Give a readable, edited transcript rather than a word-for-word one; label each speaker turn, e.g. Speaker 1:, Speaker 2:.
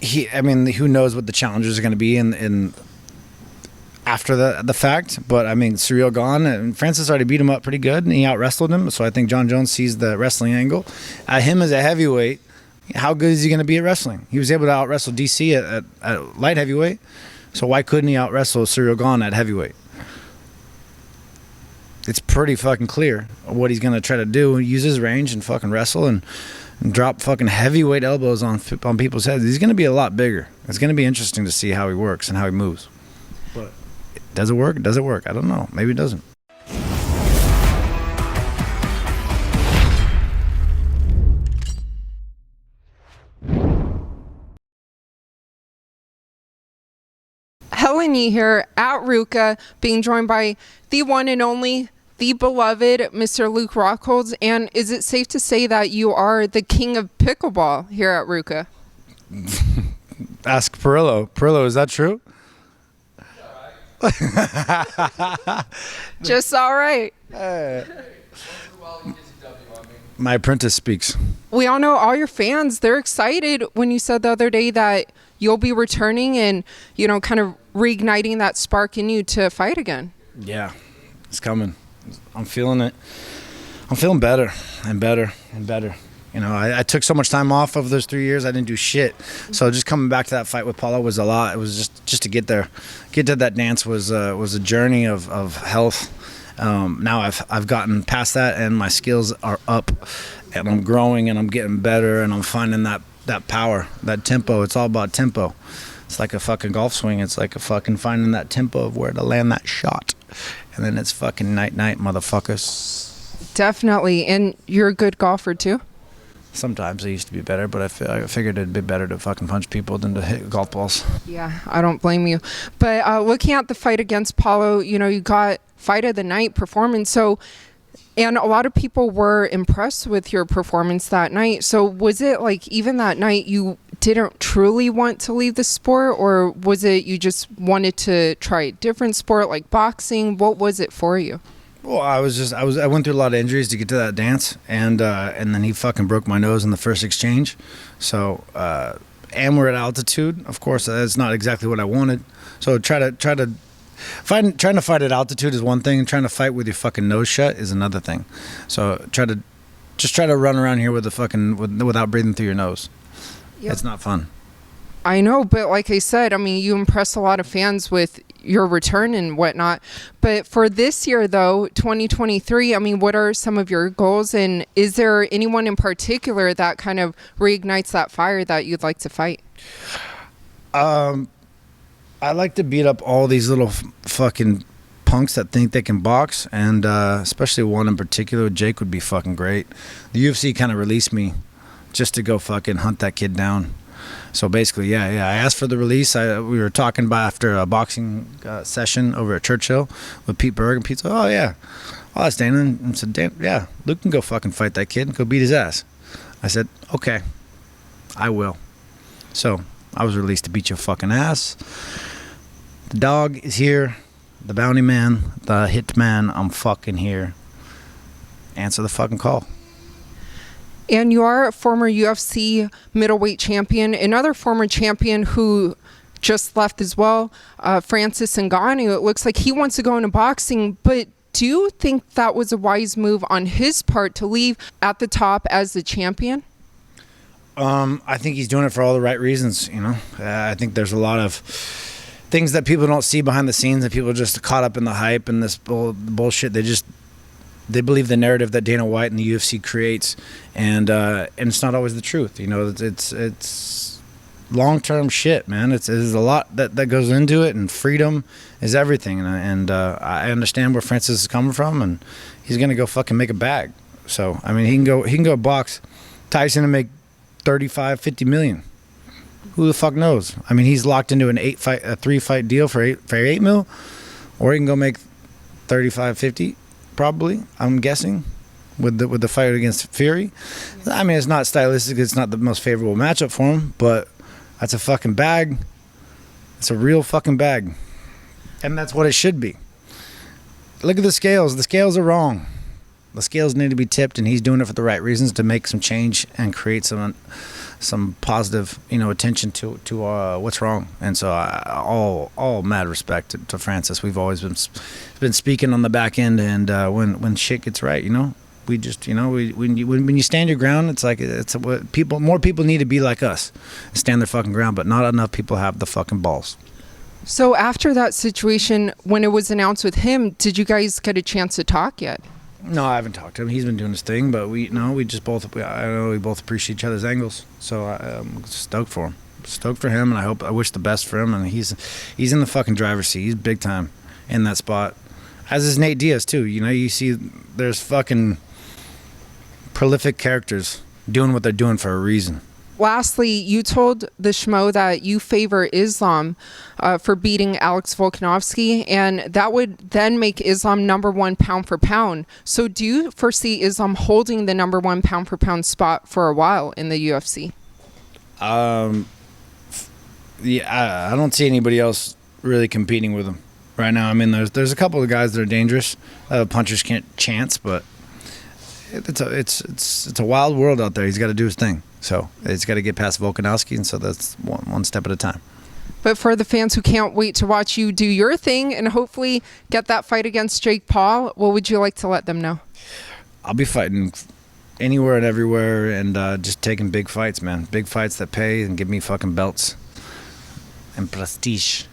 Speaker 1: I mean, who knows what the challenges are going to be in after the fact. But I mean, Ciryl Gane and Francis already beat him up pretty good, and he out wrestled him. So I think Jon Jones sees the wrestling angle. Him as a heavyweight, how good is he going to be at wrestling? He was able to out wrestle DC at light heavyweight. So why couldn't he out wrestle Ciryl Gane at heavyweight? It's pretty fucking clear what he's going to try to do. Use his range and fucking wrestle and drop fucking heavyweight elbows on people's heads. He's going to be a lot bigger. It's going to be interesting to see how he works and how he moves. But does it work? Does it work? I don't know. Maybe it doesn't.
Speaker 2: Helen Yee here at RVCA, being joined by the one and only, the beloved Mr. Luke Rockhold. And is it safe to say that you are the king of pickleball here at RVCA?
Speaker 1: Ask Parillo. Parillo, is that true?
Speaker 2: Just all right.
Speaker 1: My apprentice speaks.
Speaker 2: We all know all your fans, they're excited when you said the other day that you'll be returning and, you know, kind of reigniting that spark in you to fight again.
Speaker 1: Yeah, it's coming. I'm feeling it. I'm feeling better and better and better. You know, I took so much time off of those 3 years. I didn't do shit. So just coming back to that fight with Paulo was a lot. It was just to get there. Get to that dance was a journey of health. Now I've gotten past that, and my skills are up, and I'm growing, and I'm getting better, and I'm finding that power, that tempo. It's all about tempo. It's like a fucking golf swing. It's like a fucking finding that tempo of where to land that shot. And then it's fucking night, motherfuckers.
Speaker 2: Definitely. And you're a good golfer too?
Speaker 1: Sometimes I used to be better, but I figured it'd be better to fucking punch people than to hit golf balls.
Speaker 2: Yeah, I don't blame you. But looking at the fight against Paulo, you know, you got fight of the night performance. So, and a lot of people were impressed with your performance that night. So was it like even that night you didn't truly want to leave the sport, or was it you just wanted to try a different sport like boxing? What was it for you?
Speaker 1: Well, I went through a lot of injuries to get to that dance, and then he fucking broke my nose in the first exchange. So, and we're at altitude. Of course, that's not exactly what I wanted. So trying to fight at altitude is one thing, and trying to fight with your fucking nose shut is another thing. So try to run around here with without breathing through your nose. Yep. It's not fun.
Speaker 2: I know, but like I said, I mean, you impress a lot of fans with your return and whatnot. But for this year, though, 2023, I mean, what are some of your goals? And is there anyone in particular that kind of reignites that fire that you'd like to fight?
Speaker 1: I like to beat up all these little fucking punks that think they can box, and especially one in particular, Jake, would be fucking great. The UFC kind of released me just to go fucking hunt that kid down. So basically, yeah, I asked for the release. We were talking about after a boxing session over at Churchill with Pete Berg, and Pete said, "Oh yeah, I'll ask Dana." And said, "Dan, yeah, Luke can go fucking fight that kid and go beat his ass." I said, "Okay, I will." So I was released to beat your fucking ass. The dog is here, the bounty man, the hit man. I'm fucking here. Answer the fucking call.
Speaker 2: And you are a former UFC middleweight champion. Another former champion who just left as well, Francis Ngannou. It looks like he wants to go into boxing, but do you think that was a wise move on his part to leave at the top as the champion?
Speaker 1: I think he's doing it for all the right reasons, you know. I think there's a lot of things that people don't see behind the scenes, that people are just caught up in the hype and this bullshit. They believe the narrative that Dana White and the UFC creates, and it's not always the truth. You know, it's long-term shit, man. There's a lot that goes into it, and freedom is everything. And I understand where Francis is coming from, and he's gonna go fucking make a bag. So I mean, he can go box Tyson and make 35-50 million. Who the fuck knows? I mean, he's locked into a 3-fight deal for 8 mil, or he can go make 35-50. Probably, I'm guessing, with the fight against Fury. I mean, it's not stylistic. It's not the most favorable matchup for him, but that's a fucking bag. It's a real fucking bag, and that's what it should be. Look at the scales. The scales are wrong. The scales need to be tipped, and he's doing it for the right reasons to make some change and create some some positive, attention to what's wrong. And so all mad respect to Francis. We've always been speaking on the back end, and when shit gets right, we just, when you stand your ground, it's like more people need to be like us, stand their fucking ground, but not enough people have the fucking balls.
Speaker 2: So after that situation, when it was announced with him, did you guys get a chance to talk yet?
Speaker 1: No, I haven't talked to him. He's been doing his thing, but we both appreciate each other's angles. So I'm stoked for him. Stoked for him, and I wish the best for him. And he's in the fucking driver's seat. He's big time in that spot. As is Nate Diaz too. You see, there's fucking prolific characters doing what they're doing for a reason.
Speaker 2: Lastly, you told the Schmo that you favor Islam for beating Alex Volkanovski, and that would then make Islam number one pound for pound. So do you foresee Islam holding the number one pound for pound spot for a while in the UFC?
Speaker 1: Yeah, I don't see anybody else really competing with him right now. I mean, there's a couple of guys that are dangerous. Punchers can't chance, but it's a wild world out there. He's got to do his thing. So he's got to get past Volkanovski, and so that's one step at a time.
Speaker 2: But for the fans who can't wait to watch you do your thing and hopefully get that fight against Jake Paul, what would you like to let them know?
Speaker 1: I'll be fighting anywhere and everywhere, and just taking big fights, man. Big fights that pay and give me fucking belts and prestige.